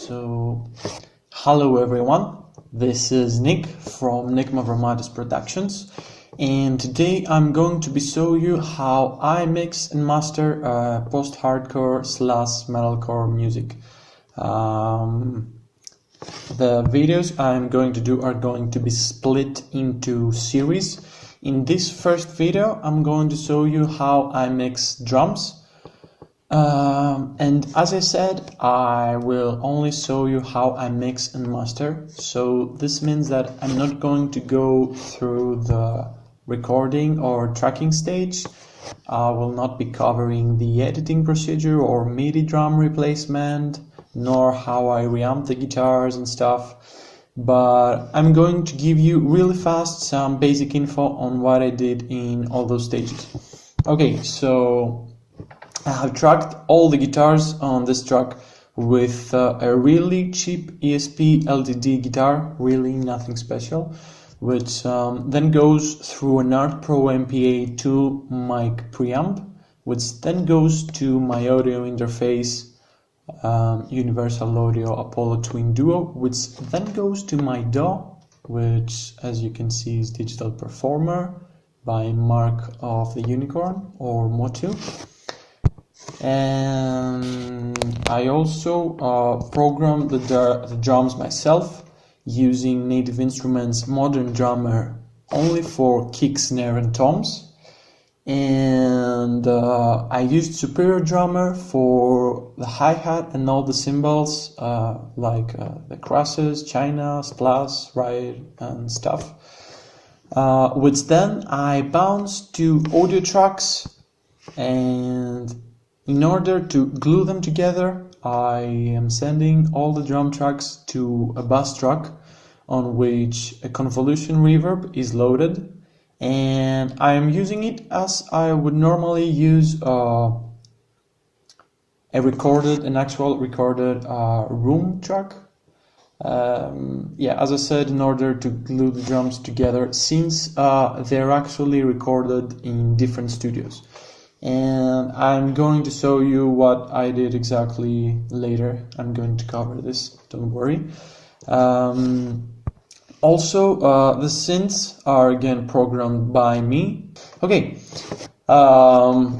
So, hello everyone, this is Nick from Nick Mavromatis Productions, and today I'm going to be showing you how I mix and master post-hardcore / metalcore music. The videos I'm going to do are going to be split into series. In this first video, I'm going to show you how I mix drums. And as I said, I will only show you how I mix and master. So this means that I'm not going to go through the recording or tracking stage. I will not be covering the editing procedure or MIDI drum replacement, nor how I reamp the guitars and stuff. But I'm going to give you really fast some basic info on what I did in all those stages. Okay, so I have tracked all the guitars on this track with a really cheap ESP LDD guitar, really nothing special, which then goes through an Art Pro MPA2 mic preamp, which then goes to my audio interface Universal Audio Apollo Twin Duo, which then goes to my DAW, which as you can see is Digital Performer by Mark of the Unicorn or Motu. And I also programmed the drums myself using Native Instruments Modern Drummer only for kick, snare and toms. And I used Superior Drummer for the hi-hat and all the cymbals like the crosses, China, splash, ride and stuff. Which then I bounced to audio tracks, and in order to glue them together, I am sending all the drum tracks to a bus track on which a convolution reverb is loaded, and I am using it as I would normally use an actual recorded room track. As I said, in order to glue the drums together, since they're actually recorded in different studios. And I'm going to show you what I did exactly later. I'm going to cover this, don't worry. Also, the synths are again programmed by me. Okay,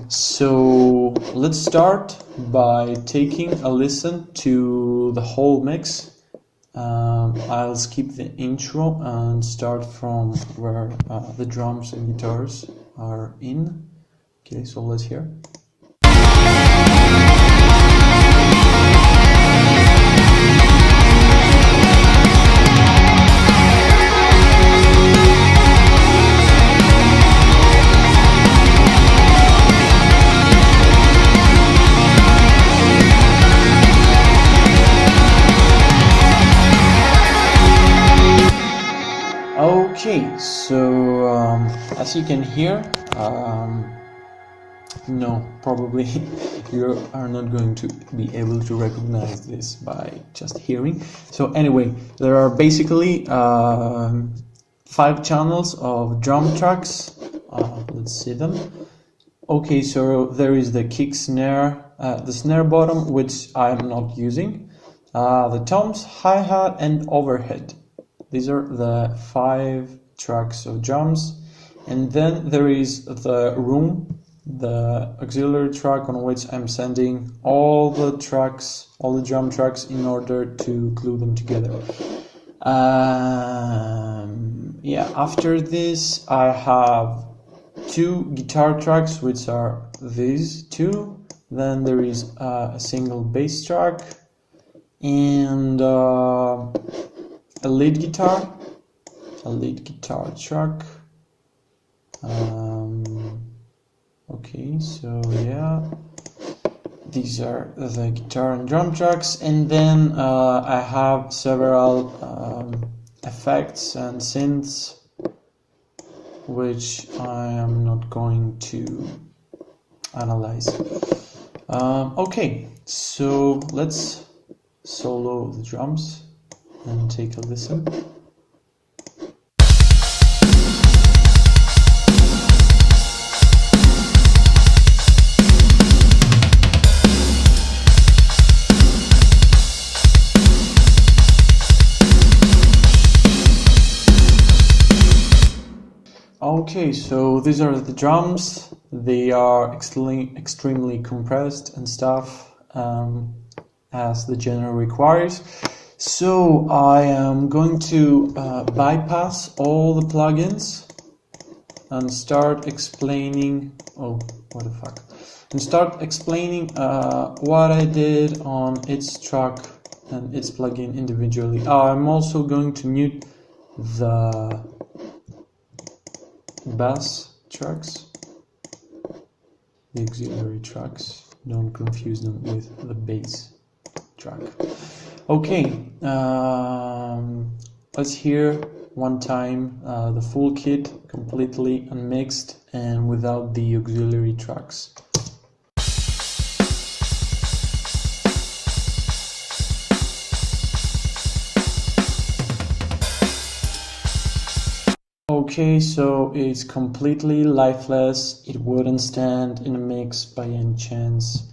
so let's start by taking a listen to the whole mix. I'll skip the intro and start from where the drums and guitars are in. Okay, so let's hear. Okay, so as you can hear, no, probably you are not going to be able to recognize this by just hearing. So anyway, there are basically 5 channels of drum tracks. Let's see them. Okay, so there is the kick snare, the snare bottom, which I am not using, the toms, hi-hat and overhead. These are the 5 tracks of drums. And then there is the room, the auxiliary track on which I'm sending all the tracks, all the drum tracks, in order to glue them together. After this I have 2 guitar tracks, which are these 2. Then there is a single bass track and a lead guitar track. Okay, so yeah, these are the guitar and drum tracks, and then I have several effects and synths which I am not going to analyze. Okay, so let's solo the drums and take a listen. Okay, so these are the drums. They are extremely compressed and stuff, as the genre requires. So I am going to bypass all the plugins and start explaining. Oh, what the fuck! And start explaining what I did on each track and its plugin individually. I'm also going to mute the bass tracks, the auxiliary tracks. Don't confuse them with the bass track. Okay, let's hear one time the full kit completely unmixed and without the auxiliary tracks. Okay, so it's completely lifeless. It wouldn't stand in a mix by any chance.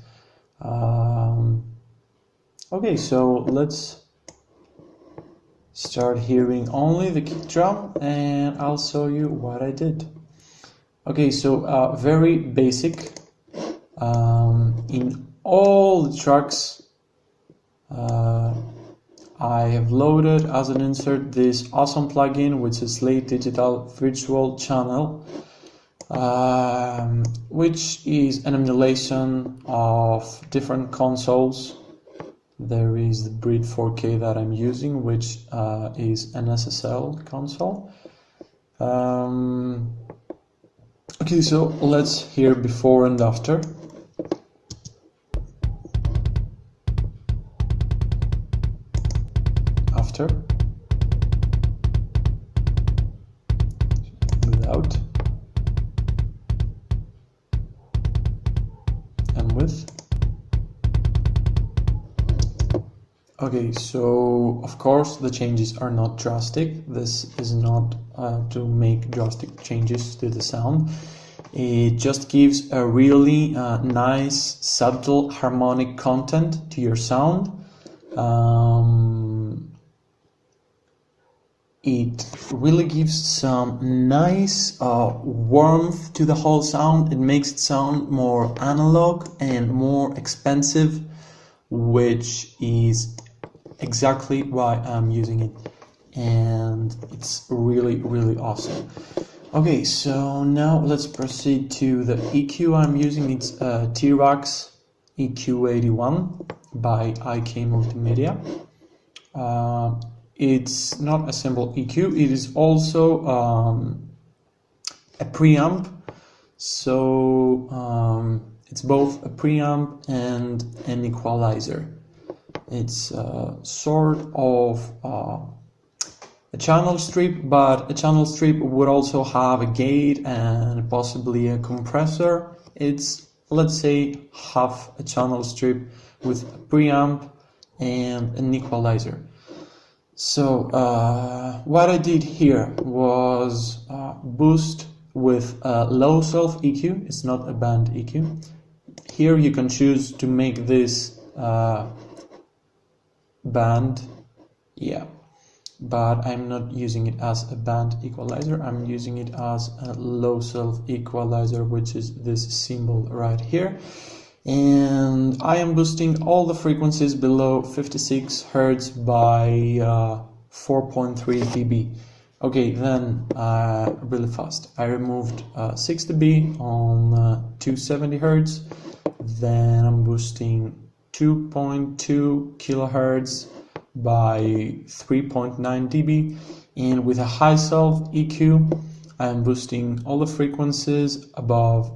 Okay, so let's start hearing only the kick drum and I'll show you what I did. Okay, so very basic. In all the tracks I have loaded as an insert this awesome plugin, which is Slate Digital Virtual Channel, which is an emulation of different consoles. There is the Brit 4K that I'm using, which is an SSL console. Okay, so let's hear before and after. Without, and with. Okay, so of course the changes are not drastic. This is not to make drastic changes to the sound. It just gives a really nice, subtle harmonic content to your sound. It really gives some nice warmth to the whole sound. It makes it sound more analog and more expensive, which is exactly why I'm using it, and it's really, really awesome. Okay, so now let's proceed to the EQ I'm using. It's T-Rex EQ81 by IK Multimedia. It's not a simple EQ, it is also a preamp. So it's both a preamp and an equalizer. It's sort of a channel strip, but a channel strip would also have a gate and possibly a compressor. It's, let's say, half a channel strip with a preamp and an equalizer. So what I did here was boost with a low self EQ. It's not a band EQ. Here you can choose to make this band, yeah, but I'm not using it as a band equalizer. I'm using it as a low self equalizer, which is this symbol right here. And I am boosting all the frequencies below 56 Hz by 4.3 dB. Okay, then really fast. I removed 6 dB on 270 Hz. Then I'm boosting 2.2 kilohertz by 3.9 dB. And with a high self EQ, I'm boosting all the frequencies above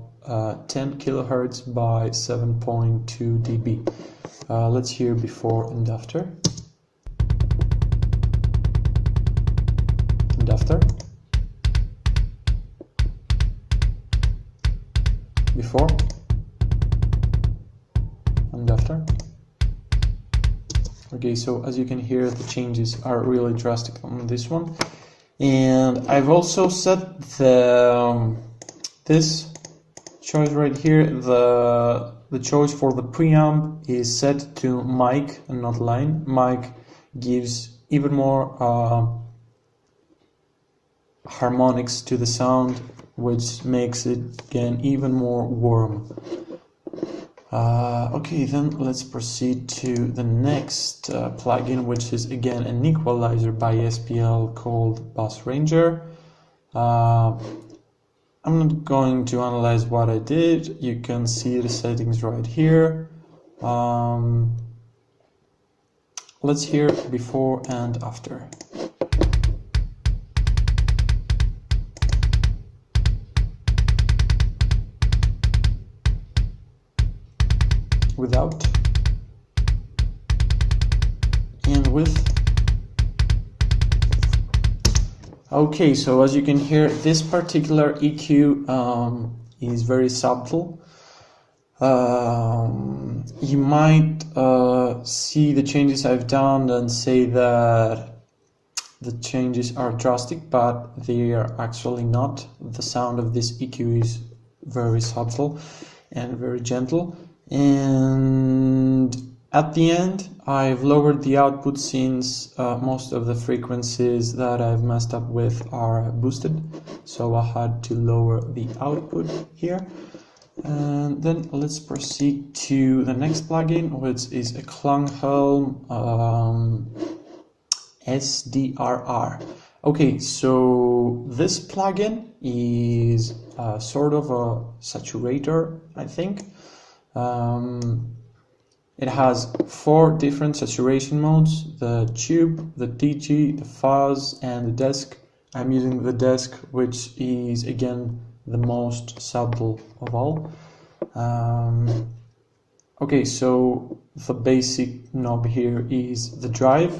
10 kilohertz by 7.2 dB. Let's hear before and after. And after. Before. And after. Okay, so as you can hear, the changes are really drastic on this one. And I've also set the this choice right here, the choice for the preamp is set to mic and not line. Mic gives even more harmonics to the sound, which makes it again even more warm. Okay, then let's proceed to the next plugin, which is again an equalizer by SPL called Bass Ranger. I'm not going to analyze what I did. You can see the settings right here. Let's hear before and after. Without and with. Okay, so as you can hear, this particular EQ is very subtle. You might see the changes I've done and say that the changes are drastic, but they are actually not. The sound of this EQ is very subtle and very gentle. And at the end, I've lowered the output since most of the frequencies that I've messed up with are boosted. So I had to lower the output here. And then let's proceed to the next plugin, which is a Klanghelm SDRR. Okay, so this plugin is sort of a saturator, I think. It has 4 different saturation modes: the tube, the DG, the fuzz, and the desk. I'm using the desk, which is again the most subtle of all. Okay, so the basic knob here is the drive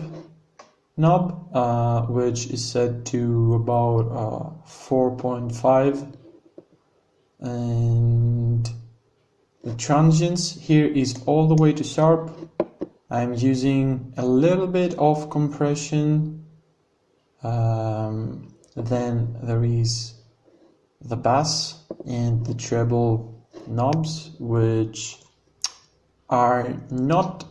knob, which is set to about 4.5, and the transients here is all the way to sharp. I'm using a little bit of compression. Then there is the bass and the treble knobs, which are not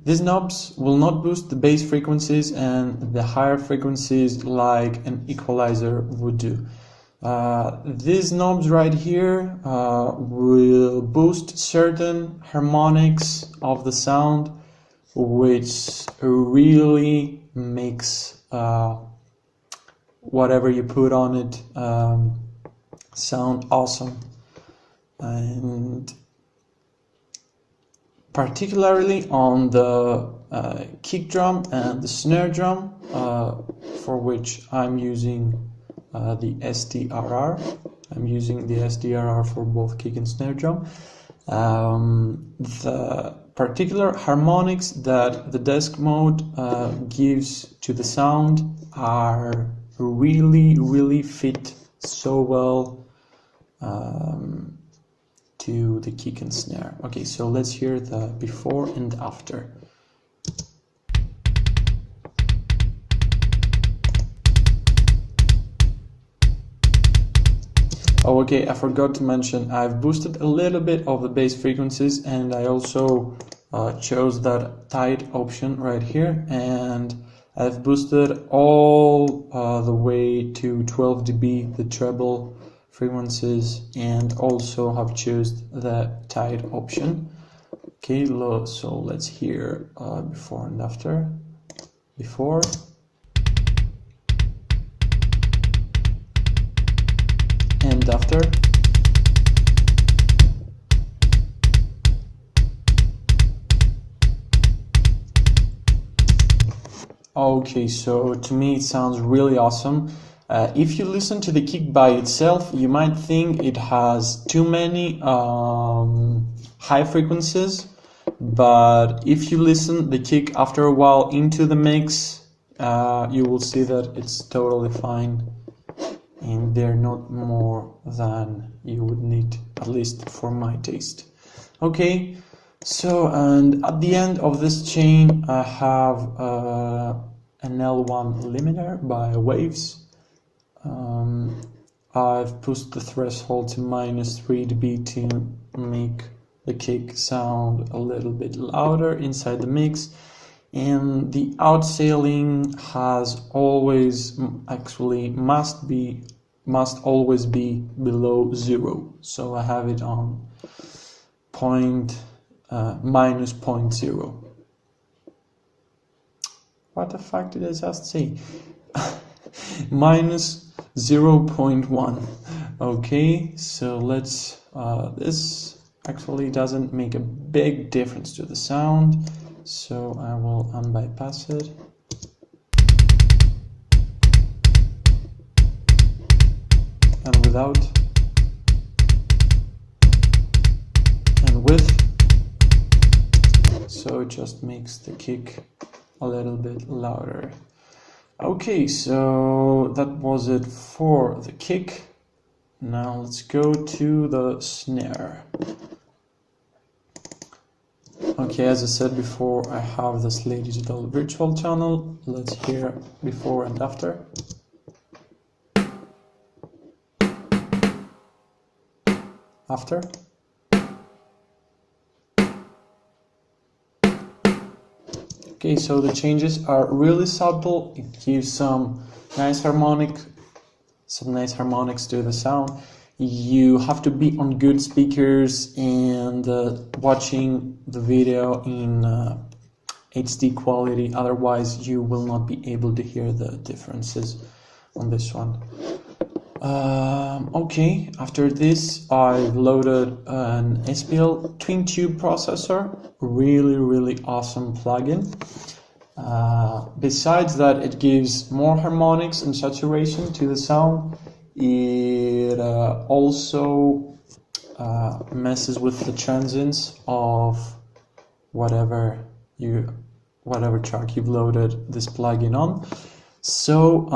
these knobs will not boost the bass frequencies and the higher frequencies like an equalizer would do. These knobs right here will boost certain harmonics of the sound, which really makes whatever you put on it sound awesome. And particularly on the kick drum and the snare drum, for which I'm using the SDRR. I'm using the SDRR for both kick and snare drum. The particular harmonics that the desk mode gives to the sound are really fit so well to the kick and snare. Okay, so let's hear the before and after. Oh, okay, I forgot to mention I've boosted a little bit of the bass frequencies, and I also chose that tight option right here, and I've boosted all the way to 12 dB the treble frequencies, and also have chosen the tight option. Okay, so let's hear before and after. Before. And after. Okay, so to me it sounds really awesome. If you listen to the kick by itself, you might think it has too many high frequencies, but if you listen the kick after a while into the mix, you will see that it's totally fine, and they're not more than you would need, at least for my taste. Okay, so, and at the end of this chain I have an L1 limiter by Waves. I've pushed the threshold to -3 dB to make the kick sound a little bit louder inside the mix, and the outscaling has always, actually must always be below 0. So I have it on minus 0.0. What the fuck did I just say? Minus 0.1. Okay, so let's, this actually doesn't make a big difference to the sound, so I will unbypass it. And without, and with, so it just makes the kick a little bit louder. Okay, so that was it for the kick. Now let's go to the snare. Okay, as I said before, I have the Slay Digital virtual channel. Let's hear before and after. After. Okay, so the changes are really subtle. It gives some nice harmonics to the sound. You have to be on good speakers and watching the video in HD quality, otherwise you will not be able to hear the differences on this one. Okay, after this I've loaded an SPL twin tube processor, really awesome plugin. Besides that, it gives more harmonics and saturation to the sound. It also messes with the transients of whatever track you've loaded this plugin on. So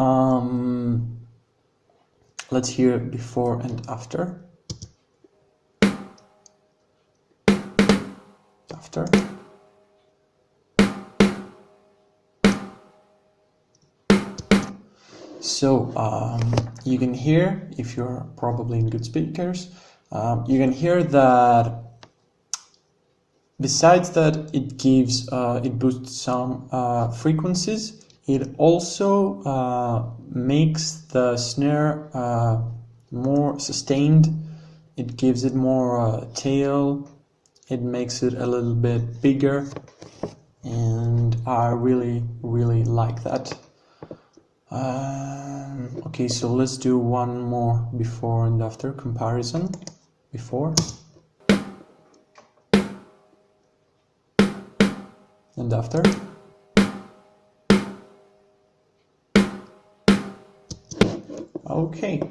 let's hear before and after. After. So you can hear, if you're probably in good speakers, you can hear that besides that it gives, it boosts some frequencies, it also makes the snare more sustained, it gives it more tail, it makes it a little bit bigger, and I really like that. Okay, so let's do one more before and after comparison. Before and after. Okay,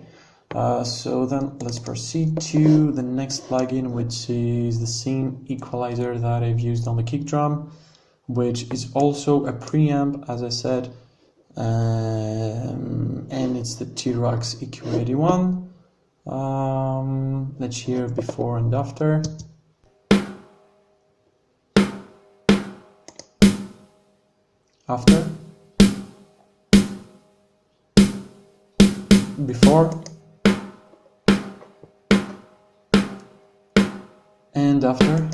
so then let's proceed to the next plugin, which is the same equalizer that I've used on the kick drum, which is also a preamp, as I said. And it's the T-Rex EQ81. Let's hear before and after. After. Before. And after.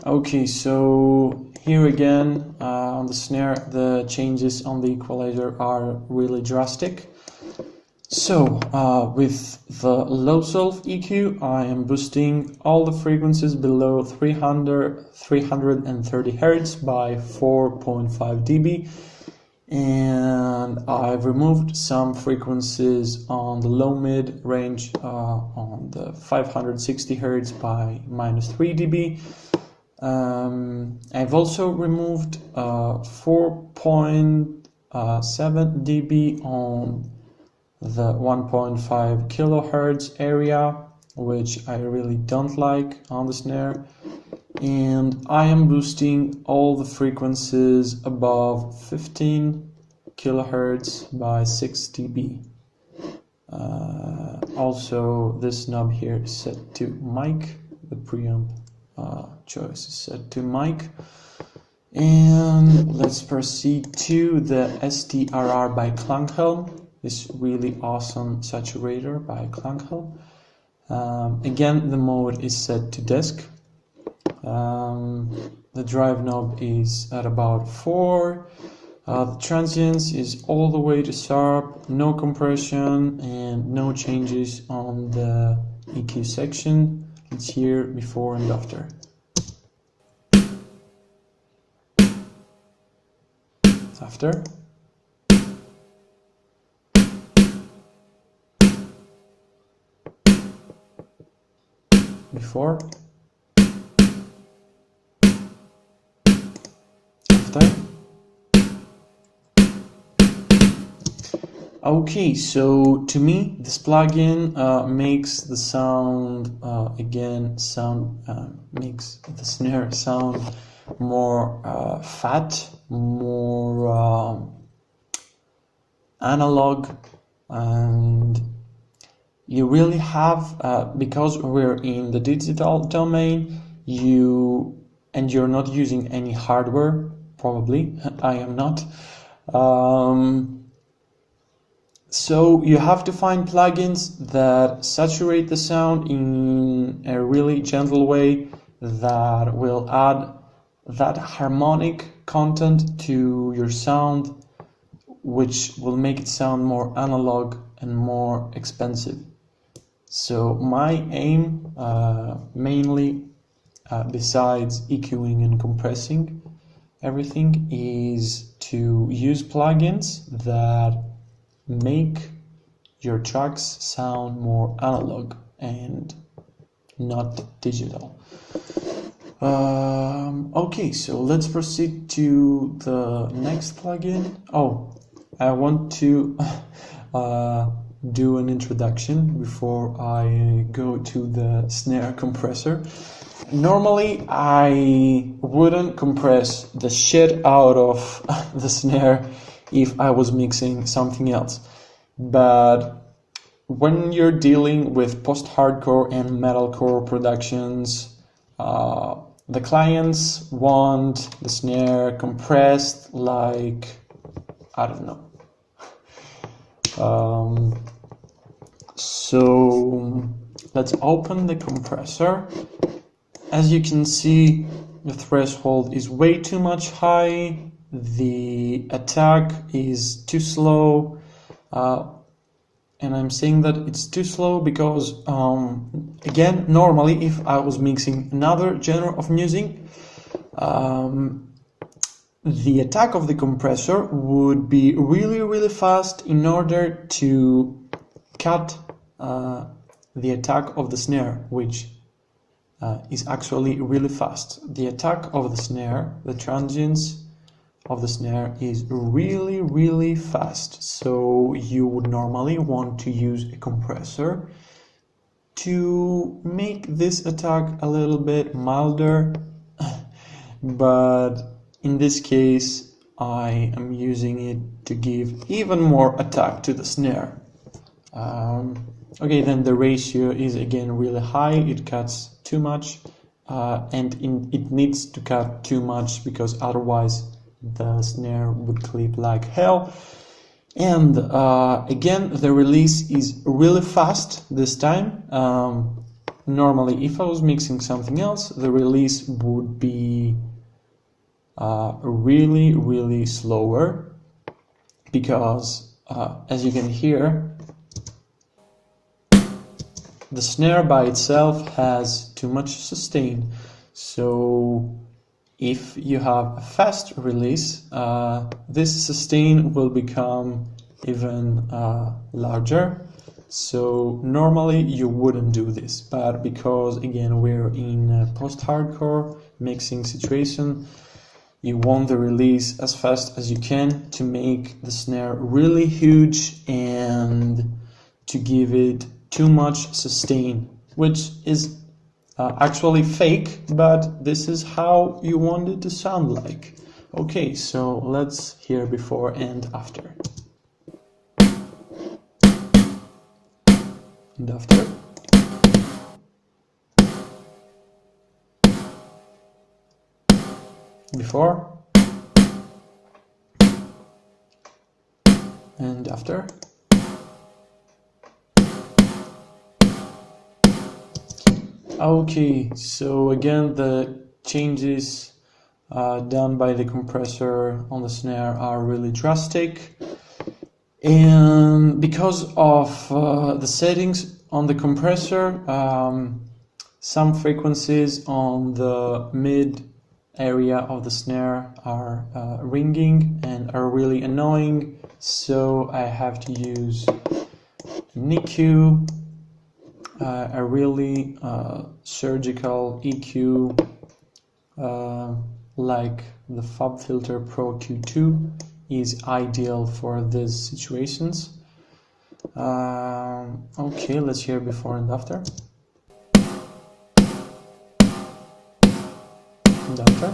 Okay, so here again on the snare, the changes on the equalizer are really drastic. So with the low self EQ, I am boosting all the frequencies below 330 Hz by 4.5 dB, and I've removed some frequencies on the low mid range on the 560 Hz by -3 dB. I've also removed 4.7 dB on the 1.5 kilohertz area, which I really don't like on the snare, and I am boosting all the frequencies above 15 kilohertz by 6 dB. Also, this knob here is set to mic, the preamp choice is set to mic. And let's proceed to the STRR by Klanghelm, this really awesome saturator by Klanghelm. Again, the mode is set to desk. The drive knob is at about 4. The transients is all the way to sharp, no compression and no changes on the EQ section. Let's hear before and after. After. Before. After. Okay, so to me this plugin makes the sound makes the snare sound more fat, more analog, and you really have because we're in the digital domain, you're not using any hardware, probably. I am not. So you have to find plugins that saturate the sound in a really gentle way, that will add that harmonic content to your sound, which will make it sound more analog and more expensive. So my aim, mainly, besides EQing and compressing everything, is to use plugins that make your tracks sound more analog and not digital. Okay, so let's proceed to the next plugin. Oh, I want to do an introduction before I go to the snare compressor. Normally I wouldn't compress the shit out of the snare if I was mixing something else, but when you're dealing with post-hardcore and metalcore productions, the clients want the snare compressed like, I don't know. So let's open the compressor. As you can see, the threshold is way too much high. The attack is too slow, and I'm saying that it's too slow because, again, normally if I was mixing another genre of music, the attack of the compressor would be really fast in order to cut the attack of the snare, which is actually really fast. The attack of the snare, the transients of the snare, is really fast, so you would normally want to use a compressor to make this attack a little bit milder, but in this case I am using it to give even more attack to the snare. Okay, then the ratio is again really high, it cuts too much, and it needs to cut too much because otherwise the snare would clip like hell. And again, the release is really fast this time. Normally if I was mixing something else, the release would be really slower, because as you can hear, the snare by itself has too much sustain. So if you have a fast release, this sustain will become even larger. So normally you wouldn't do this, but because again we're in a post-hardcore mixing situation, you want the release as fast as you can to make the snare really huge and to give it too much sustain, which is actually fake, but this is how you want it to sound like. Okay, so let's hear before and after. And after. Before. And after. Okay, so again the changes done by the compressor on the snare are really drastic. And because of the settings on the compressor, some frequencies on the mid area of the snare are ringing and are really annoying, so I have to use an EQ, a really surgical EQ like the FabFilter Pro Q2 is ideal for these situations. Okay, let's hear before and after. And after.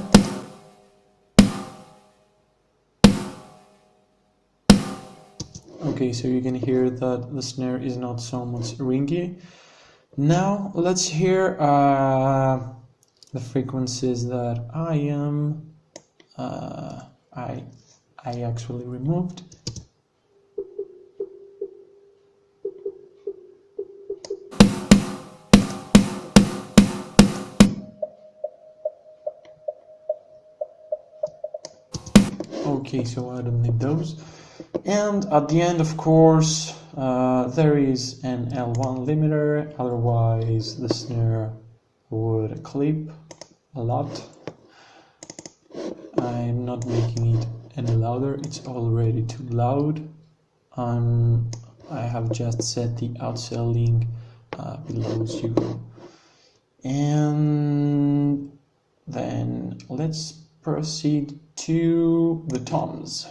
Okay, so you can hear that the snare is not so much ringy. Now let's hear the frequencies that I actually removed. Okay, so I don't need those. And at the end, of course, there is an L1 limiter, otherwise the snare would clip a lot. I'm not making it any louder, it's already too loud. I have just set the outselling below 0. And then let's proceed to the toms.